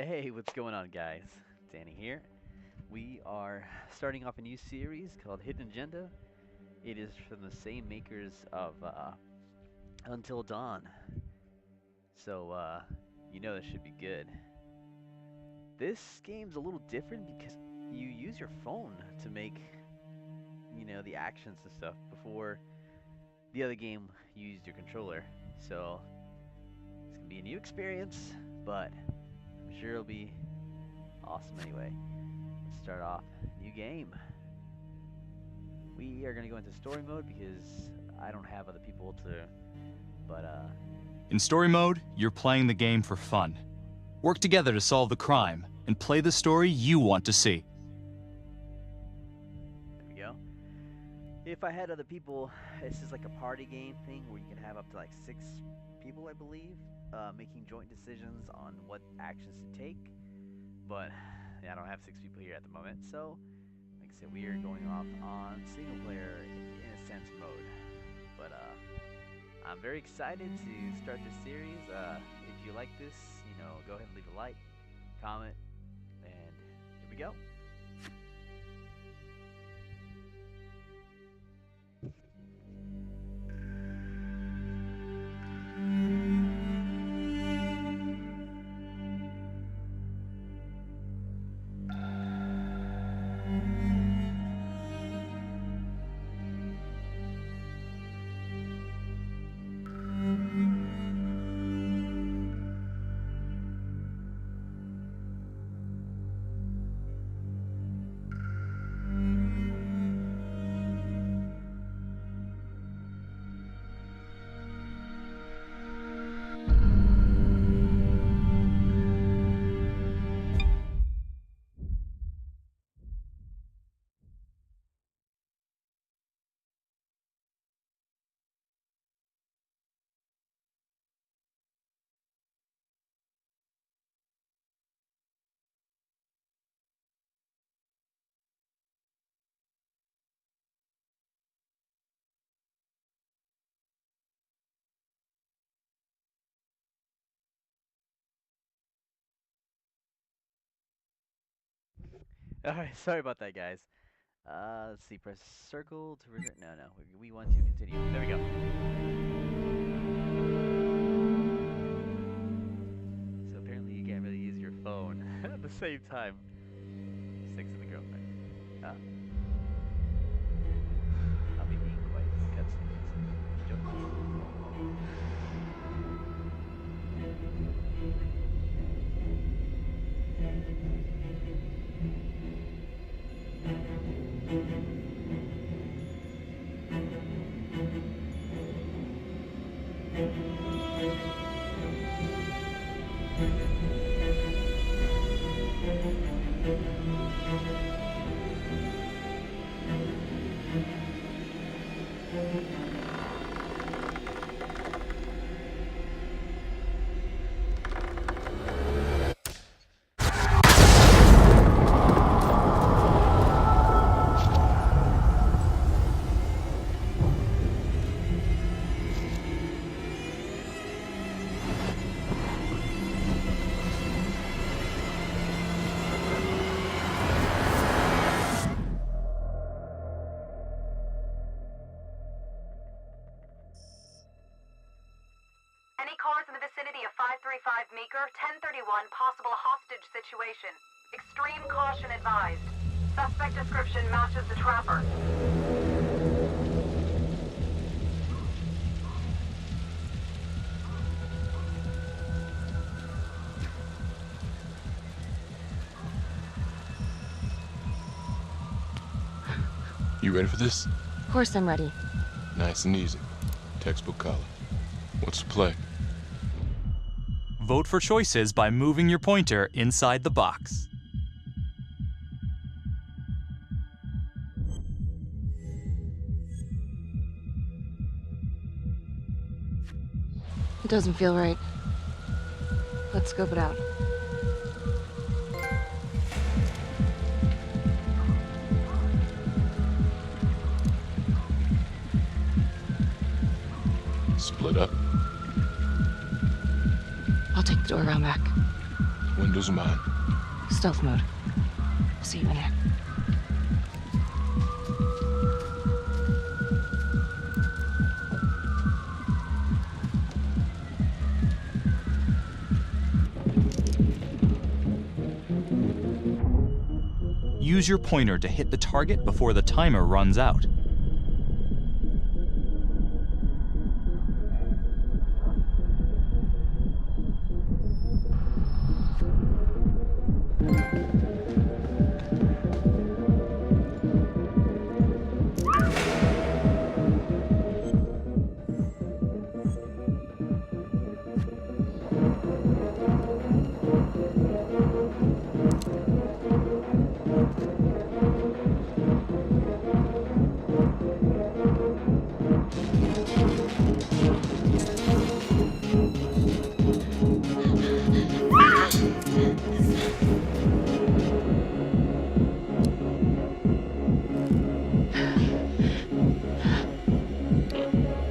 Hey, what's going on, guys? Danny here. We are starting off a new series called Hidden Agenda. It is from the same makers of Until Dawn. So, this should be good. This game's a little different because you use your phone to make, the actions and stuff. Before the other game, you used your controller. So, it's going to be a new experience, but I'm sure it'll be awesome anyway. Let's start off. New game. We are going to go into story mode because I don't have other people to. But, In story mode, you're playing the game for fun. Work together to solve the crime and play the story you want to see. there we go. If I had other people, this is like a party game thing where you can have up to like 6 people, I believe, making joint decisions on what actions to take. But I don't have 6 people here at the moment, so like I said, we are going off on single player in a sense mode. But I'm very excited to start this series. If you like this, go ahead and leave a like, comment, and here we go. Alright, sorry about that, guys. Let's see, press circle to return. No, no, we want to continue. There we go. So apparently you can't really use your phone at the same time. Six of the girlfriend. Ah, I'll be being quiet in cutscenes. Enjoy. Any cars in the vicinity of 535 Meeker, 1031, possible hostage situation. Extreme caution advised. Suspect description matches the trapper. You ready for this? Of course I'm ready. Nice and easy. Textbook color. What's the play? Vote for choices by moving your pointer inside the box. It doesn't feel right. Let's scope it out. Split up. I'll take the door around back. Windows mine. Stealth mode. I'll see you in there. Use your pointer to hit the target before the timer runs out.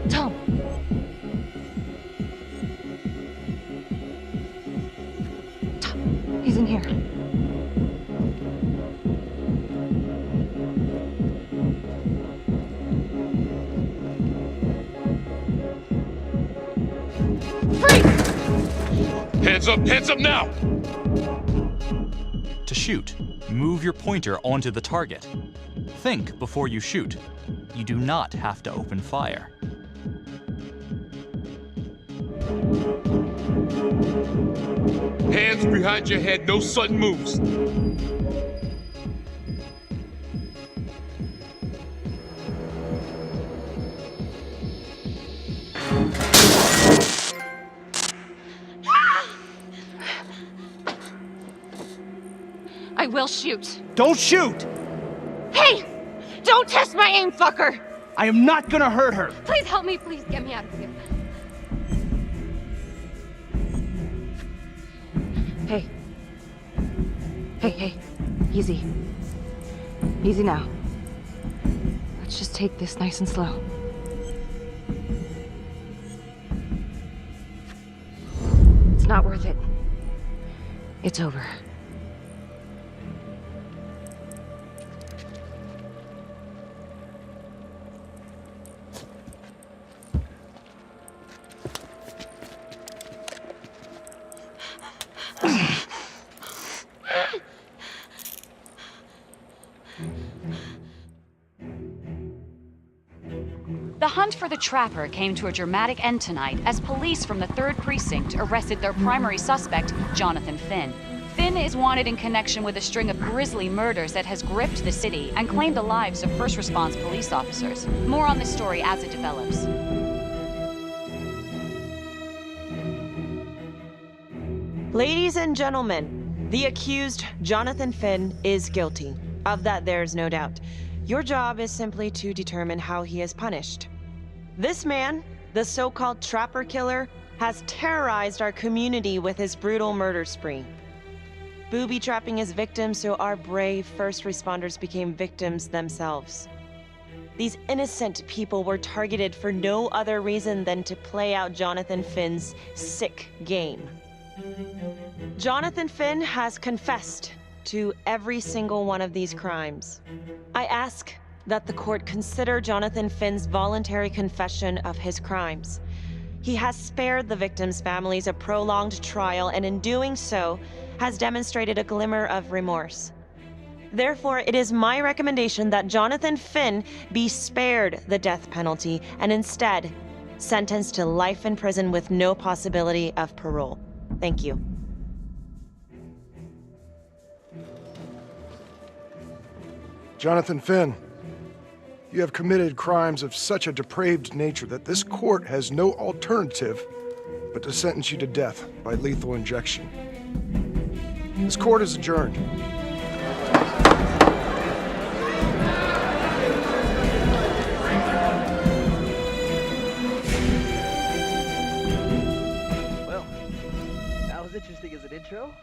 Tom! Tom, he's in here. Hands up now! To shoot, move your pointer onto the target. Think before you shoot. You do not have to open fire. Hands behind your head, no sudden moves. I will shoot. Don't shoot! Hey! Don't test my aim, fucker! I am not gonna hurt her. Please help me, please get me out of here. Hey. Hey. Easy. Easy now. Let's just take this nice and slow. It's not worth it. It's over. The hunt for the Trapper came to a dramatic end tonight as police from the 3rd Precinct arrested their primary suspect, Jonathan Finn. Finn is wanted in connection with a string of grisly murders that has gripped the city and claimed the lives of first response police officers. More on this story as it develops. Ladies and gentlemen, the accused, Jonathan Finn, is guilty. Of that, there's no doubt. Your job is simply to determine how he is punished. This man, the so-called Trapper Killer, has terrorized our community with his brutal murder spree. Booby-trapping his victims so our brave first responders became victims themselves. These innocent people were targeted for no other reason than to play out Jonathan Finn's sick game. Jonathan Finn has confessed to every single one of these crimes. I ask that the court consider Jonathan Finn's voluntary confession of his crimes. He has spared the victims' families a prolonged trial, and in doing so, has demonstrated a glimmer of remorse. Therefore, it is my recommendation that Jonathan Finn be spared the death penalty and instead sentenced to life in prison with no possibility of parole. Thank you. Jonathan Finn, you have committed crimes of such a depraved nature that this court has no alternative but to sentence you to death by lethal injection. This court is adjourned. Well, that was interesting as an intro.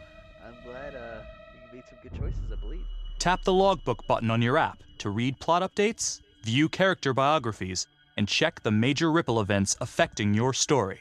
I'm glad you made some good choices, I believe. Tap the logbook button on your app to read plot updates, view character biographies, and check the major ripple events affecting your story.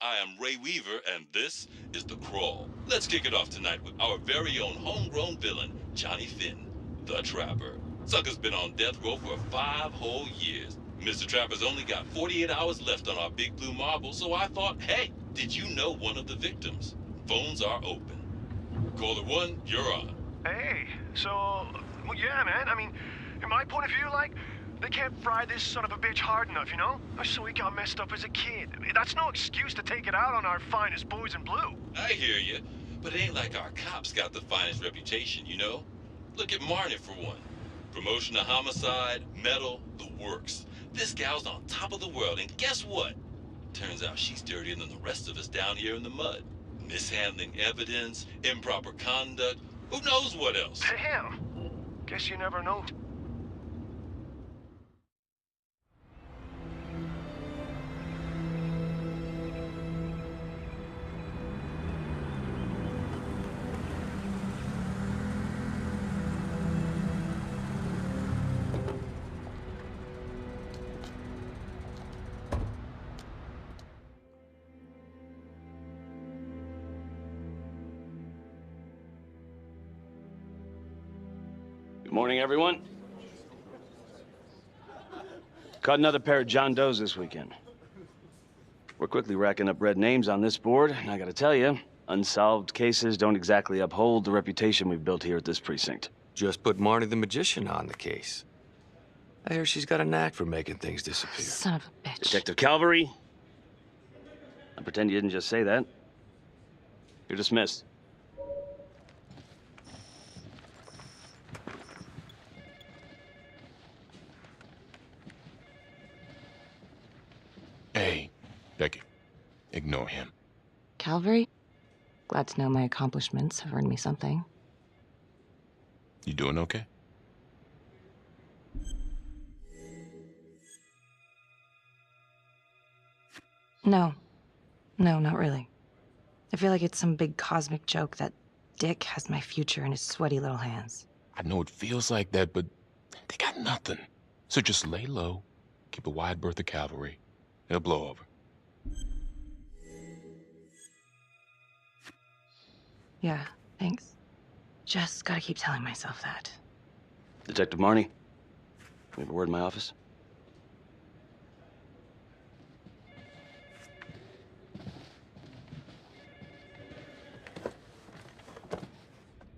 I am Ray Weaver, and this is The Crawl. Let's kick it off tonight with our very own homegrown villain, Johnny Finn, the Trapper. Sucker's been on death row for 5 whole years. Mr. Trapper's only got 48 hours left on our big blue marble, so I thought, hey, did you know one of the victims? Phones are open. Caller 1, you're on. Hey, so, well, yeah, man, I mean, in my point of view, like, they can't fry this son of a bitch hard enough, you know? So he got messed up as a kid. That's no excuse to take it out on our finest boys in blue. I hear you, but it ain't like our cops got the finest reputation, you know? Look at Marnie for one. Promotion to homicide, medal, the works. This gal's on top of the world, and guess what? Turns out she's dirtier than the rest of us down here in the mud. Mishandling evidence, improper conduct, who knows what else? Damn. Guess you never know. Good morning, everyone. Caught another pair of John Does this weekend. We're quickly racking up red names on this board, and I gotta tell you, unsolved cases don't exactly uphold the reputation we've built here at this precinct. Just put Marnie the Magician on the case. I hear she's got a knack for making things disappear. Son of a bitch. Detective Calvary, I pretend you didn't just say that. You're dismissed. Hey, Becky, ignore him. Calvary? Glad to know my accomplishments have earned me something. You doing okay? No. No, not really. I feel like it's some big cosmic joke that Dick has my future in his sweaty little hands. I know it feels like that, but they got nothing. So just lay low, keep a wide berth of cavalry. It'll blow over. Yeah, thanks. Just gotta keep telling myself that. Detective Marnie, we have a word in my office.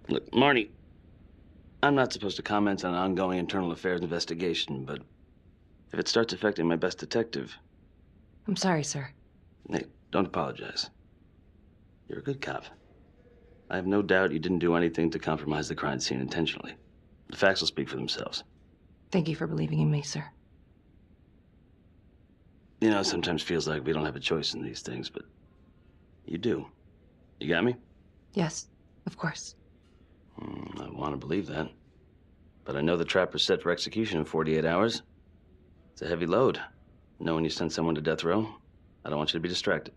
Look, Marnie, I'm not supposed to comment on an ongoing internal affairs investigation, but if it starts affecting my best detective... I'm sorry, sir. Hey, don't apologize. You're a good cop. I have no doubt you didn't do anything to compromise the crime scene intentionally. The facts will speak for themselves. Thank you for believing in me, sir. You know, it sometimes feels like we don't have a choice in these things, but you do. You got me? Yes, of course. I want to believe that. But I know the Trapper's set for execution in 48 hours. It's a heavy load. Knowing you send someone to death row, I don't want you to be distracted.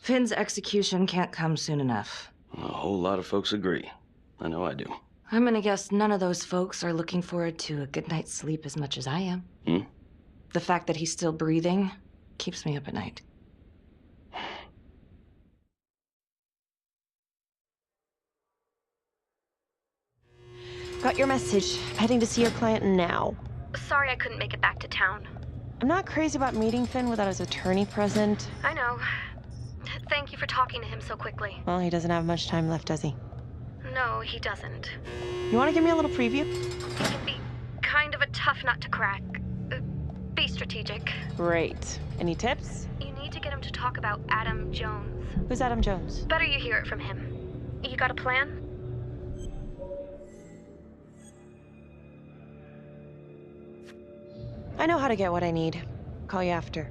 Finn's execution can't come soon enough. A whole lot of folks agree. I know I do. I'm gonna guess none of those folks are looking forward to a good night's sleep as much as I am. The fact that he's still breathing keeps me up at night. Got your message. Heading to see your client now. Sorry I couldn't make it back to town. I'm not crazy about meeting Finn without his attorney present. I know. Thank you for talking to him so quickly. Well, he doesn't have much time left, does he? No, he doesn't. You want to give me a little preview? He can be kind of a tough nut to crack. Be strategic. Great. Any tips? You need to get him to talk about Adam Jones. Who's Adam Jones? Better you hear it from him. You got a plan? I know how to get what I need. Call you after.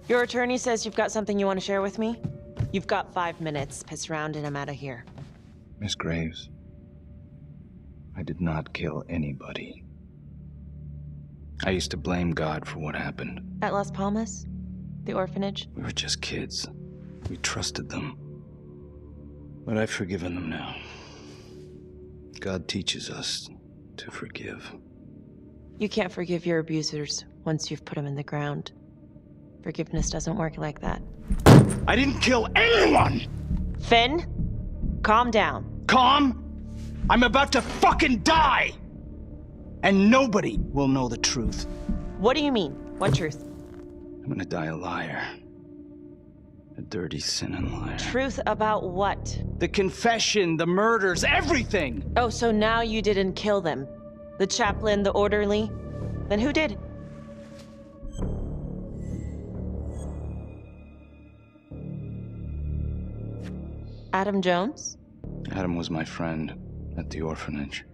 Your attorney says you've got something you want to share with me? You've got 5 minutes. Piss around and I'm out of here. Miss Graves, I did not kill anybody. I used to blame God for what happened. At Las Palmas? The orphanage? We were just kids. We trusted them. But I've forgiven them now. God teaches us to forgive. You can't forgive your abusers once you've put them in the ground. Forgiveness doesn't work like that. I didn't kill anyone! Finn, calm down. Calm? I'm about to fucking die! And nobody will know the truth. What do you mean? What truth? I'm gonna die a liar. A dirty, sinning liar. Truth about what? The confession, the murders, everything! Oh, so now you didn't kill them? The chaplain, the orderly? Then who did? Adam Jones? Adam was my friend at the orphanage.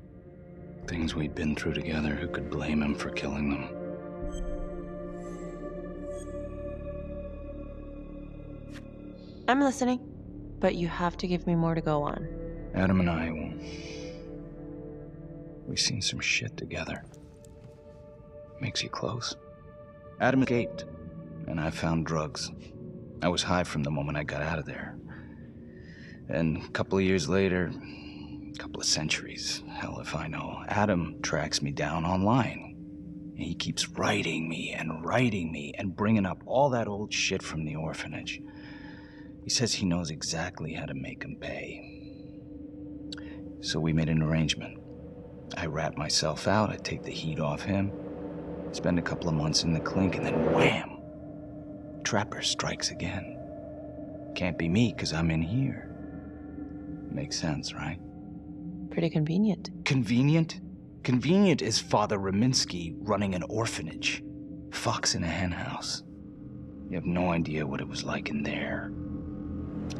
Things we'd been through together, who could blame him for killing them? I'm listening, but you have to give me more to go on. Adam and I, we've seen some shit together. Makes you close. Adam escaped, and I found drugs. I was high from the moment I got out of there. And a couple of years later, a couple of centuries, hell if I know, Adam tracks me down online. And he keeps writing me and bringing up all that old shit from the orphanage. He says he knows exactly how to make him pay. So we made an arrangement. I rat myself out, I take the heat off him, spend a couple of months in the clink, and then wham! Trapper strikes again. Can't be me, 'cause I'm in here. Makes sense, right? Pretty convenient. Convenient? Convenient is Father Raminsky running an orphanage. Fox in a henhouse. You have no idea what it was like in there.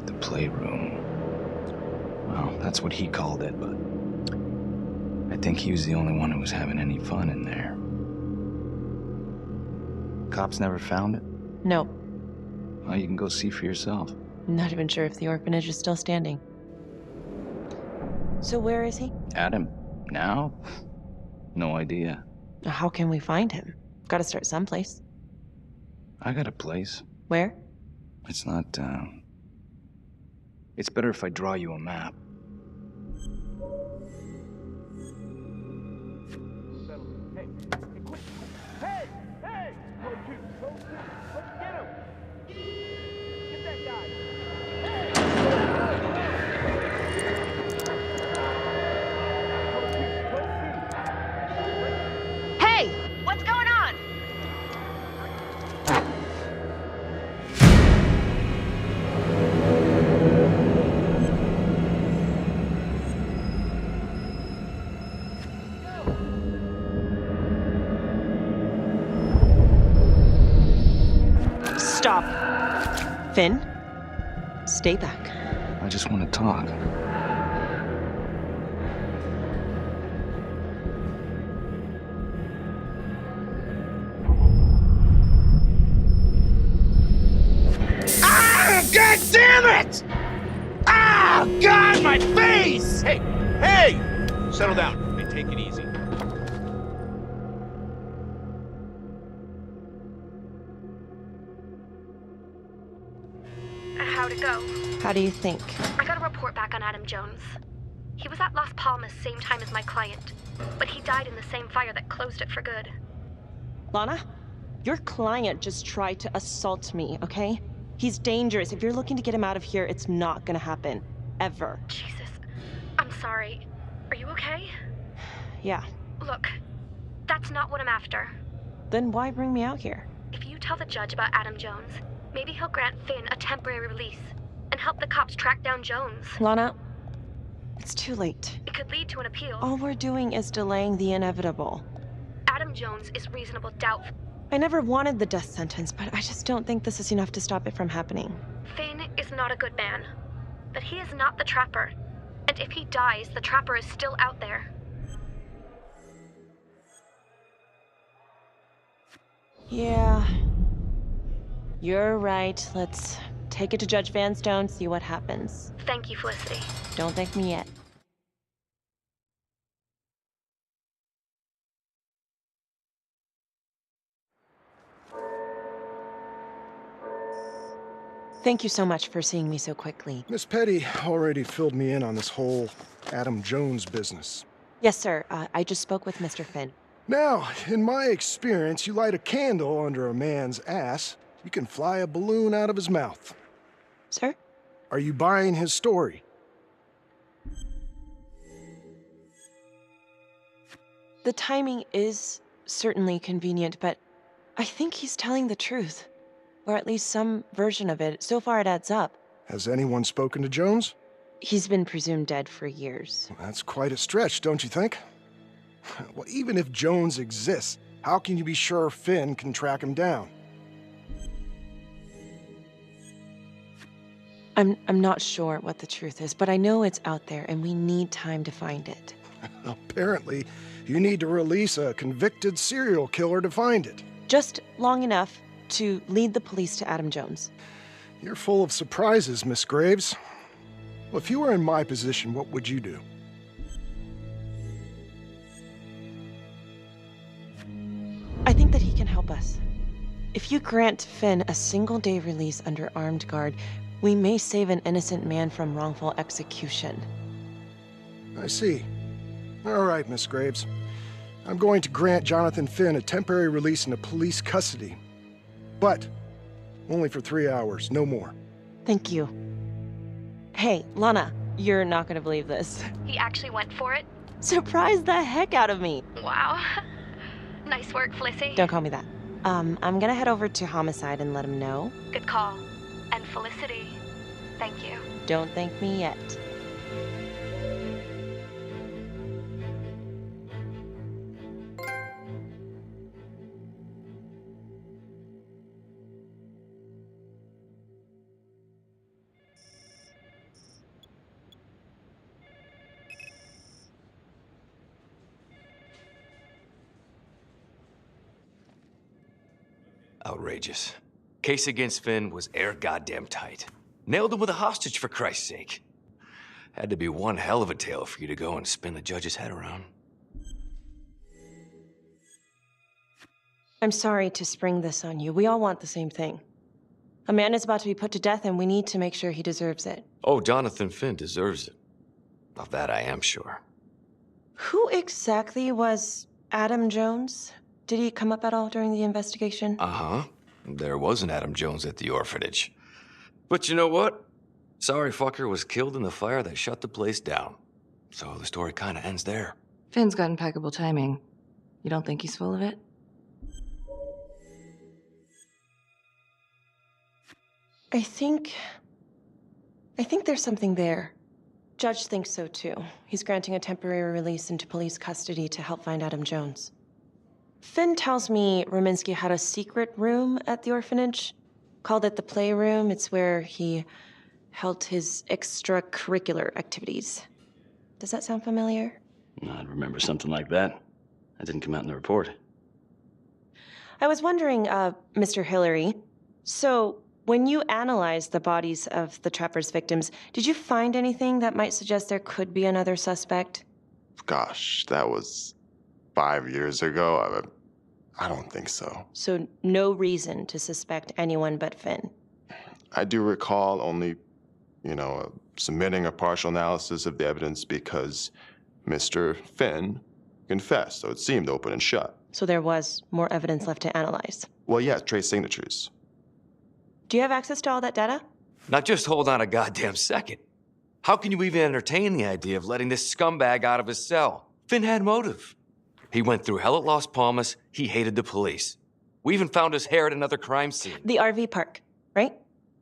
The playroom. Well, that's what he called it, but I think he was the only one who was having any fun in there. Cops never found it? No. Well, you can go see for yourself. Not even sure if the orphanage is still standing. So where is he? Adam? Now? No idea. How can we find him? Gotta start someplace. I got a place. Where? It's not, It's better if I draw you a map. Hey! What's going on? Stop. Finn, stay back. I just want to talk. Ah! God damn it! Ah! God, my face! Hey! Hey! Settle down and take it easy. How'd it go? How do you think? I got a report back on Adam Jones. He was at Las Palmas same time as my client, but he died in the same fire that closed it for good. Lana, your client just tried to assault me, okay? He's dangerous. If you're looking to get him out of here, it's not gonna happen. Ever. Jesus. I'm sorry. Are you okay? Yeah. Look, that's not what I'm after. Then why bring me out here? If you tell the judge about Adam Jones, maybe he'll grant Finn a temporary release and help the cops track down Jones. Lana, it's too late. It could lead to an appeal. All we're doing is delaying the inevitable. Adam Jones is reasonable doubt. I never wanted the death sentence, but I just don't think this is enough to stop it from happening. Finn is not a good man, but he is not the Trapper. And if he dies, the Trapper is still out there. Yeah. You're right. Let's take it to Judge Vanstone, see what happens. Thank you, Felicity. Don't thank me yet. Thank you so much for seeing me so quickly. Miss Petty already filled me in on this whole Adam Jones business. Yes, sir. I just spoke with Mr. Finn. Now, in my experience, you light a candle under a man's ass, you can fly a balloon out of his mouth. Sir? Are you buying his story? The timing is certainly convenient, but I think he's telling the truth. Or at least some version of it. So far it adds up. Has anyone spoken to Jones? He's been presumed dead for years. Well, that's quite a stretch, don't you think? Well, even if Jones exists, how can you be sure Finn can track him down? I'm not sure what the truth is, but I know it's out there and we need time to find it. Apparently, you need to release a convicted serial killer to find it. Just long enough to lead the police to Adam Jones. You're full of surprises, Miss Graves. Well, if you were in my position, what would you do? I think that he can help us. If you grant Finn a single-day release under armed guard, we may save an innocent man from wrongful execution. I see. All right, Miss Graves. I'm going to grant Jonathan Finn a temporary release into police custody. But only for 3 hours, no more. Thank you. Hey, Lana, you're not gonna believe this. He actually went for it? Surprised the heck out of me. Wow. Nice work, Felicity. Don't call me that. I'm gonna head over to Homicide and let him know. Good call. And Felicity, thank you. Don't thank me yet. Outrageous. Case against Finn was air goddamn tight. Nailed him with a hostage, for Christ's sake. Had to be one hell of a tale for you to go and spin the judge's head around. I'm sorry to spring this on you. We all want the same thing. A man is about to be put to death, and we need to make sure he deserves it. Oh, Jonathan Finn deserves it. Of that I am sure. Who exactly was Adam Jones? Did he come up at all during the investigation? Uh-huh. There was an Adam Jones at the orphanage. But you know what? Sorry fucker was killed in the fire that shut the place down. So the story kind of ends there. Finn's got impeccable timing. You don't think he's full of it? I think there's something there. Judge thinks so too. He's granting a temporary release into police custody to help find Adam Jones. Finn tells me Rominsky had a secret room at the orphanage. Called it the playroom. It's where he held his extracurricular activities. Does that sound familiar? I'd remember something like that. That didn't come out in the report. I was wondering, Mr. Hillary, so when you analyzed the bodies of the Trapper's victims, did you find anything that might suggest there could be another suspect? Gosh, that was 5 years ago. I don't think so. So no reason to suspect anyone but Finn? I do recall only, submitting a partial analysis of the evidence because Mr. Finn confessed, so it seemed open and shut. So there was more evidence left to analyze? Well, yeah, trace signatures. Do you have access to all that data? Now just hold on a goddamn second. How can you even entertain the idea of letting this scumbag out of his cell? Finn had motive. He went through hell at Las Palmas. He hated the police. We even found his hair at another crime scene. The RV park, right?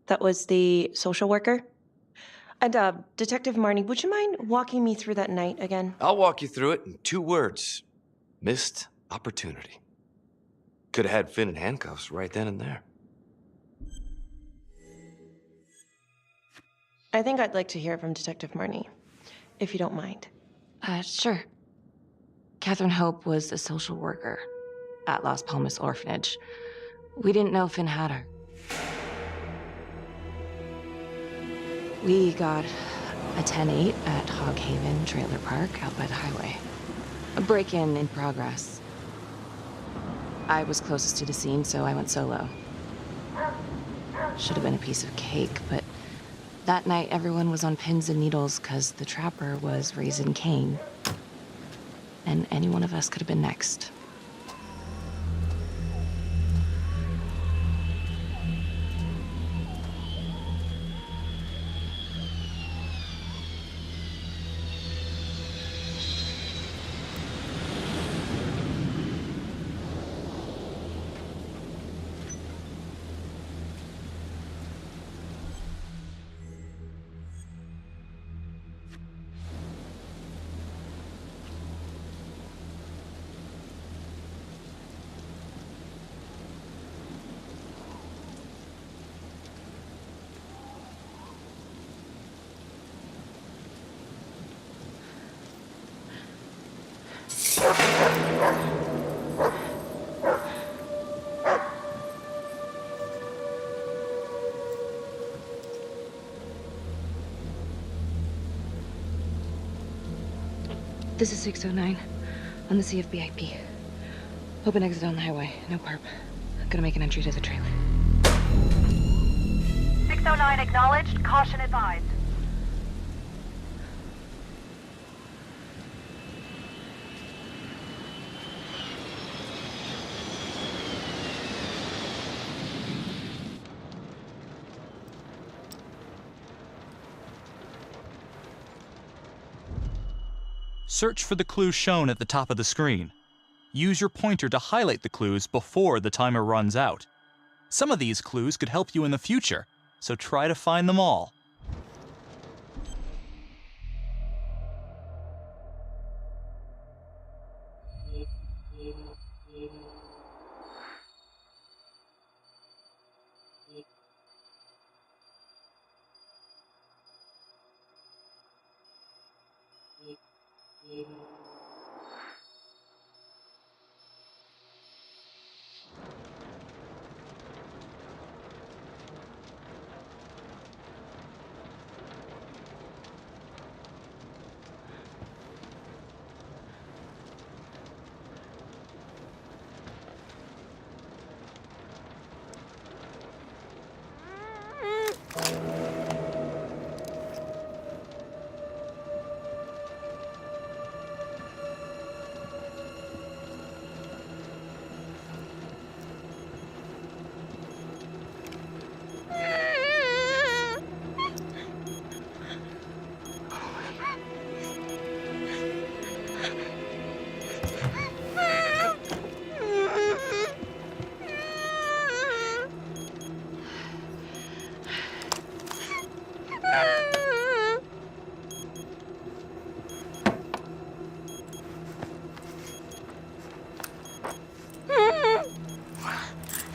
That was the social worker? And, Detective Marnie, would you mind walking me through that night again? I'll walk you through it in 2 words. Missed opportunity. Could have had Finn in handcuffs right then and there. I think I'd like to hear from Detective Marnie, if you don't mind. Sure. Catherine Hope was a social worker at Las Palmas Orphanage. We didn't know Finn had her. We got a 10-8 at Hog Haven Trailer Park out by the highway. A break-in in progress. I was closest to the scene, so I went solo. should have been a piece of cake, but that night everyone was on pins and needles because the trapper was raising Cain. And any one of us could have been next. This is 609 on the CFBIP. Open exit on the highway, no perp. Gonna make an entry to the trailer. 609 acknowledged, caution advised. Search for the clues shown at the top of the screen. Use your pointer to highlight the clues before the timer runs out. Some of these clues could help you in the future, so try to find them all.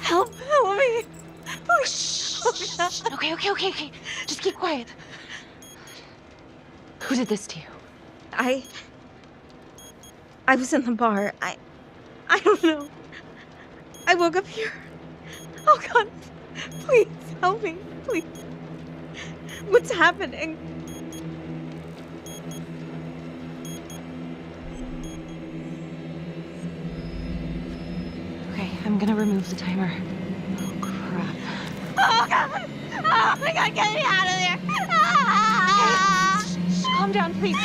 Help me. Please. Okay. Just keep quiet. Who did this to you? I was in the bar. I don't know. I woke up here. Oh God, please help me, please. What's happening? Okay, I'm gonna remove the timer. Oh crap. Oh God! Oh my God, get me out of there! Shh, calm down, please.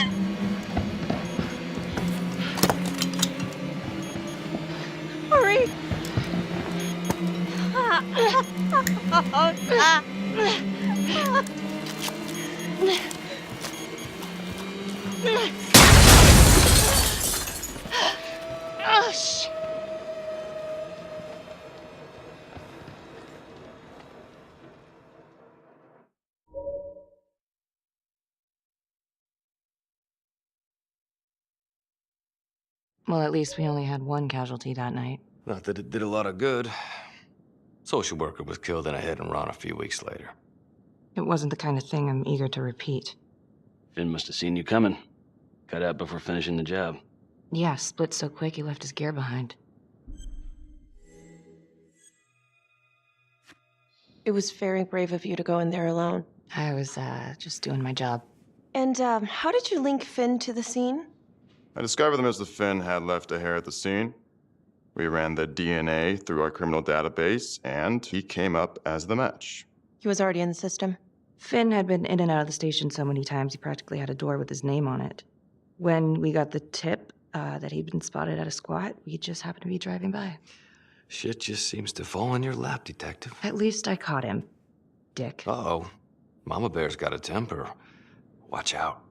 Hurry! Oh, shh. Well, at least we only had one casualty that night. Not that it did a lot of good. Social worker was killed in a hit-and-run a few weeks later. It wasn't the kind of thing I'm eager to repeat. Finn must have seen you coming. Got out before finishing the job. Yeah, split so quick he left his gear behind. It was very brave of you to go in there alone. I was, just doing my job. And, how did you link Finn to the scene? I discovered that Mr. Finn had left a hair at the scene. We ran the DNA through our criminal database, and he came up as the match. He was already in the system. Finn had been in and out of the station so many times he practically had a door with his name on it. When we got the tip that he'd been spotted at a squat, we just happened to be driving by. Shit just seems to fall in your lap, Detective. At least I caught him, dick. Uh-oh. Mama Bear's got a temper. Watch out.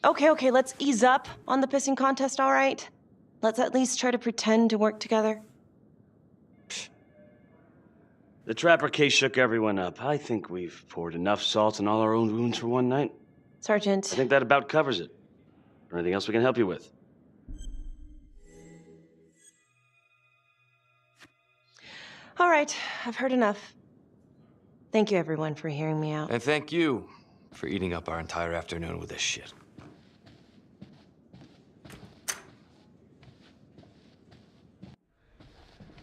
Okay, let's ease up on the pissing contest, all right? Let's at least try to pretend to work together. The Trapper case shook everyone up. I think we've poured enough salt in all our own wounds for one night. Sergeant. I think that about covers it. Or anything else we can help you with? All right, I've heard enough. Thank you, everyone, for hearing me out. And thank you for eating up our entire afternoon with this shit.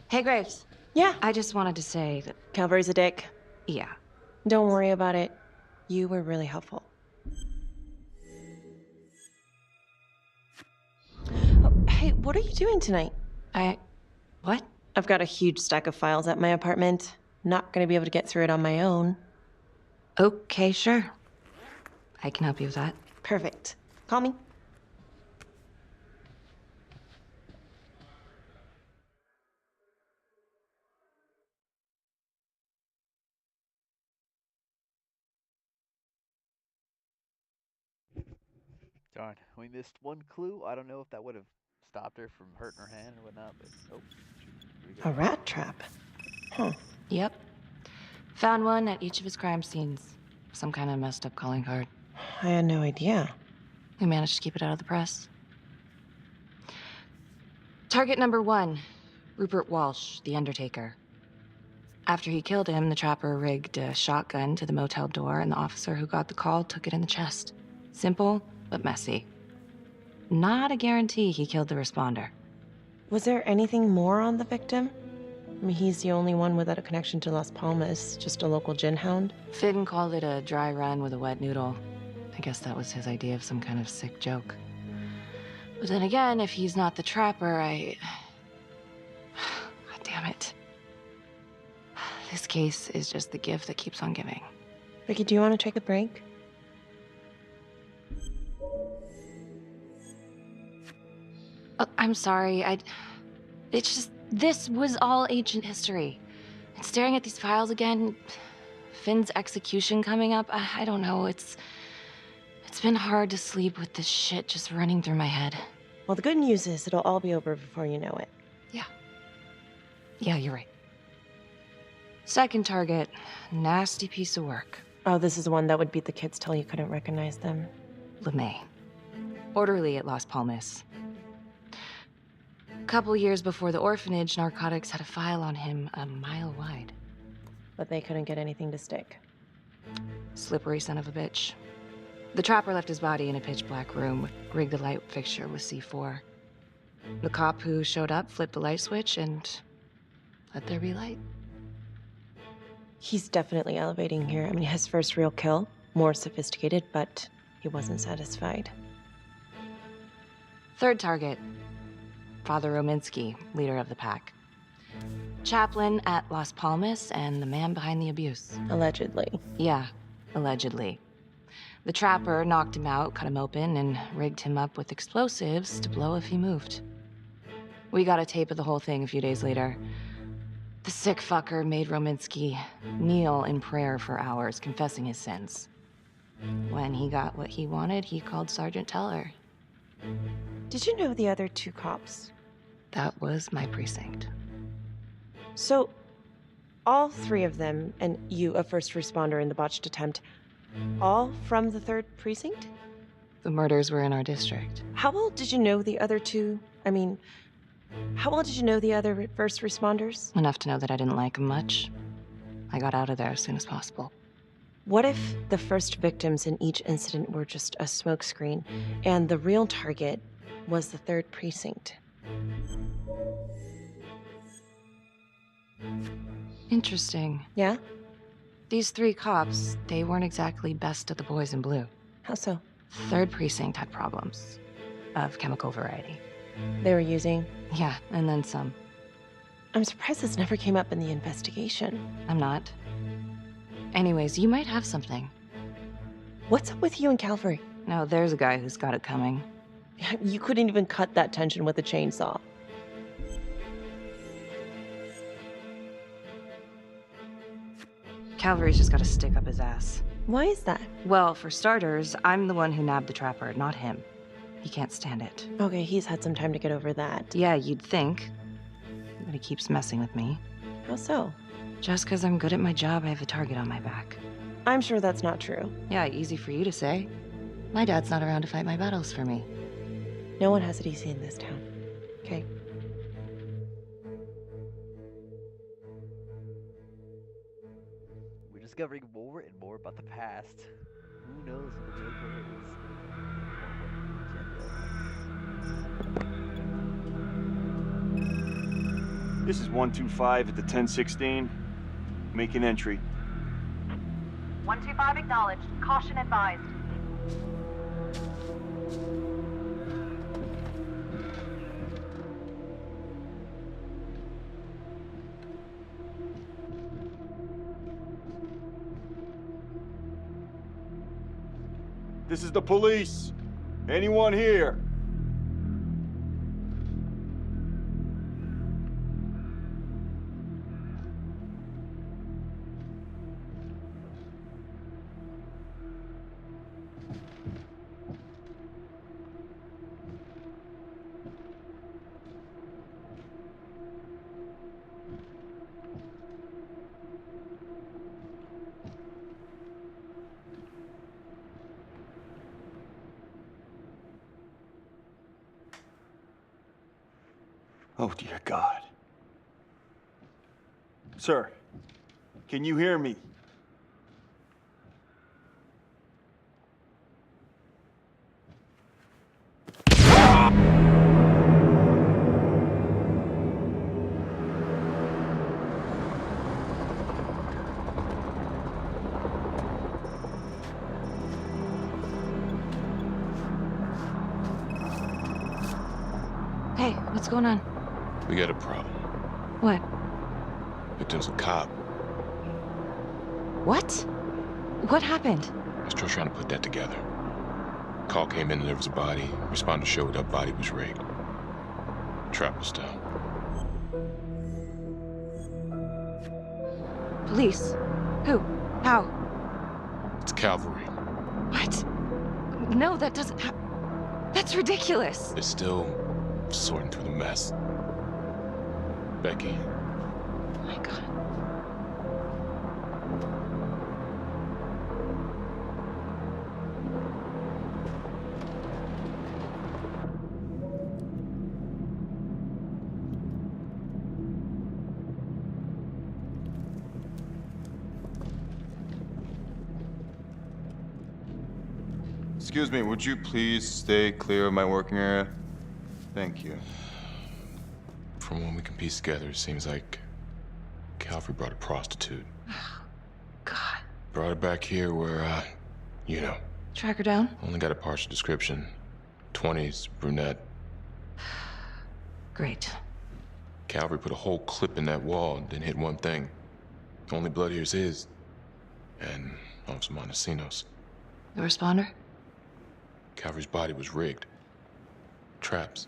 Hey, Graves. Yeah? I just wanted to say that... Calvary's a dick. Yeah. Don't worry about it. You were really helpful. Oh, hey, what are you doing tonight? What? I've got a huge stack of files at my apartment. Not gonna be able to get through it on my own. Okay, sure. I can help you with that. Perfect. Call me. Darn, we missed one clue. I don't know if that would have stopped her from hurting her hand or whatnot, but oh. A rat trap. Huh. Yep. Found one at each of his crime scenes. Some kind of messed up calling card. I had no idea. We managed to keep it out of the press. Target number 1, Rupert Walsh, the Undertaker. After he killed him, the Trapper rigged a shotgun to the motel door, and the officer who got the call took it in the chest. Simple, but messy. Not a guarantee he killed the responder. Was there anything more on the victim? I mean, he's the only one without a connection to Las Palmas, just a local gin hound. Finn called it a dry run with a wet noodle. I guess that was his idea of some kind of sick joke. But then again, if he's not the Trapper, God damn it. This case is just the gift that keeps on giving. Ricky, do you want to take a break? Oh, I'm sorry, it's just, this was all ancient history. And staring at these files again, Finn's execution coming up, I don't know, it's been hard to sleep with this shit just running through my head. Well, the good news is it'll all be over before you know it. Yeah, you're right. Second target, nasty piece of work. Oh, this is the one that would beat the kids till you couldn't recognize them. LeMay. Orderly at Las Palmas. A couple years before the orphanage, narcotics had a file on him a mile wide. But they couldn't get anything to stick. Slippery son of a bitch. The Trapper left his body in a pitch-black room, rigged the light fixture with C4. The cop who showed up flipped the light switch and let there be light. He's definitely elevating here. I mean, his first real kill, more sophisticated, but he wasn't satisfied. Third target, Father Rominsky, leader of the pack. Chaplain at Las Palmas and the man behind the abuse. Allegedly. Yeah, allegedly. The Trapper knocked him out, cut him open, and rigged him up with explosives to blow if he moved. We got a tape of the whole thing a few days later. The sick fucker made Rominsky kneel in prayer for hours, confessing his sins. When he got what he wanted, he called Sergeant Teller. Did you know the other two cops? That was my precinct. So, all three of them, and you, a first responder in the botched attempt, all from the 3rd precinct? The murders were in our district. How well did you know the other two? I mean, how well did you know the other first responders? Enough to know that I didn't like them much. I got out of there as soon as possible. What if the first victims in each incident were just a smokescreen, and the real target was the 3rd precinct? Interesting. Yeah? These 3 cops, they weren't exactly best of the boys in blue. How so? 3rd precinct had problems of chemical variety. They were using? Yeah, and then some. I'm surprised this never came up in the investigation. I'm not. Anyways, you might have something. What's up with you and Calvary? No, there's a guy who's got it coming. You couldn't even cut that tension with a chainsaw. Calvary's just gotta stick up his ass. Why is that? Well, for starters, I'm the one who nabbed the trapper, not him. He can't stand it. Okay, he's had some time to get over that. Yeah, you'd think. But he keeps messing with me. How so? Just because I'm good at my job, I have a target on my back. I'm sure that's not true. Yeah, easy for you to say. My dad's not around to fight my battles for me. No one has it easy in this town. Okay? We're discovering more and more about the past. Who knows who the real killer is? This is 125 at the 1016. Make an entry. 125 acknowledged. Caution advised. This is the police. Anyone here? Oh, dear God. Sir, can you hear me? Hey, what's going on? We got a problem. What? Victim's a cop. What? What happened? I'm still trying to put that together. Call came in and there was a body. Responder showed up, body was rigged. Trapper style. Police? Who? How? It's Calvary. What? No, that doesn't That's ridiculous. They're still sorting through the mess. Becky. Oh my God. Excuse me, would you please stay clear of my working area? Thank you. From what we can piece together, it seems like Calvary brought a prostitute. God. Brought her back here where, you know. Track her down? Only got a partial description. 20s, brunette. Great. Calvary put a whole clip in that wall and didn't hit one thing. Only blood here's his. And Officer Montesinos. The responder? Calvary's body was rigged. Traps.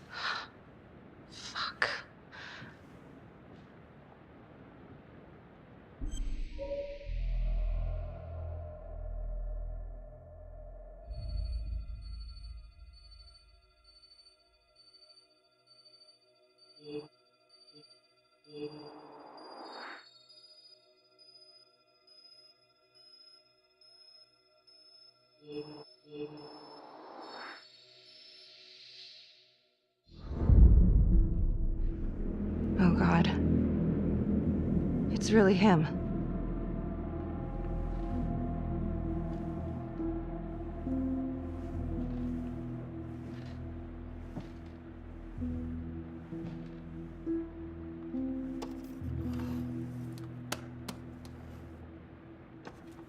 Fuck. Oh, God. It's really him.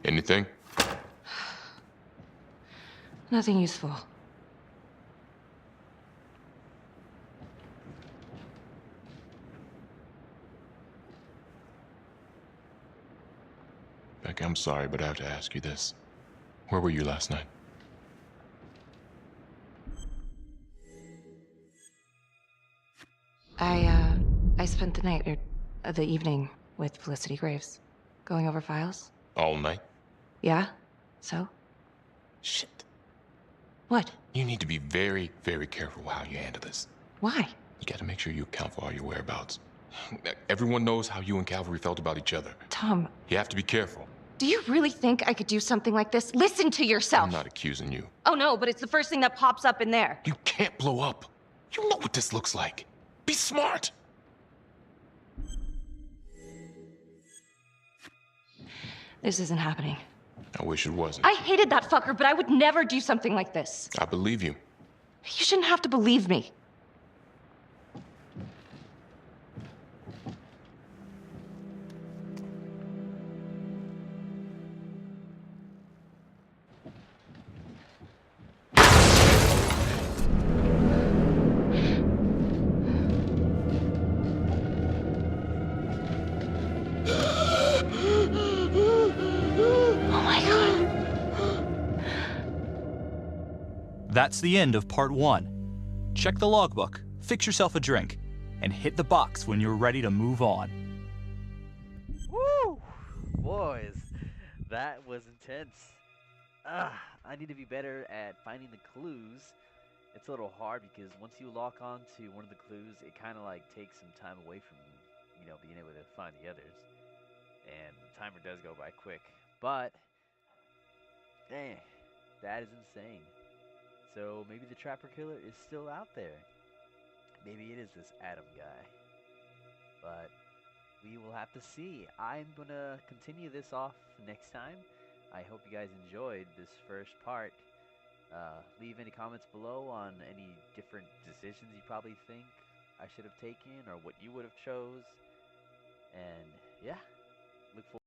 Anything? Nothing useful. I'm sorry, but I have to ask you this. Where were you last night? I spent the night, or the evening, with Felicity Graves. Going over files. All night? Yeah? So? Shit. What? You need to be very, very careful how you handle this. Why? You gotta make sure you account for all your whereabouts. Everyone knows how you and Calvary felt about each other. Tom. You have to be careful. Do you really think I could do something like this? Listen to yourself! I'm not accusing you. Oh no, but it's the first thing that pops up in there. You can't blow up. You know what this looks like. Be smart! This isn't happening. I wish it wasn't. I hated that fucker, but I would never do something like this. I believe you. You shouldn't have to believe me. That's the end of part 1. Check the logbook, fix yourself a drink, and hit the box when you're ready to move on. Woo! Boys, that was intense. I need to be better at finding the clues. It's a little hard because once you lock on to one of the clues, it kind of like takes some time away from, being able to find the others. And the timer does go by quick. But, dang, that is insane. So maybe the Trapper Killer is still out there. Maybe it is this Adam guy. But we will have to see. I'm going to continue this off next time. I hope you guys enjoyed this first part. Leave any comments below on any different decisions you probably think I should have taken or what you would have chose. And yeah, look forward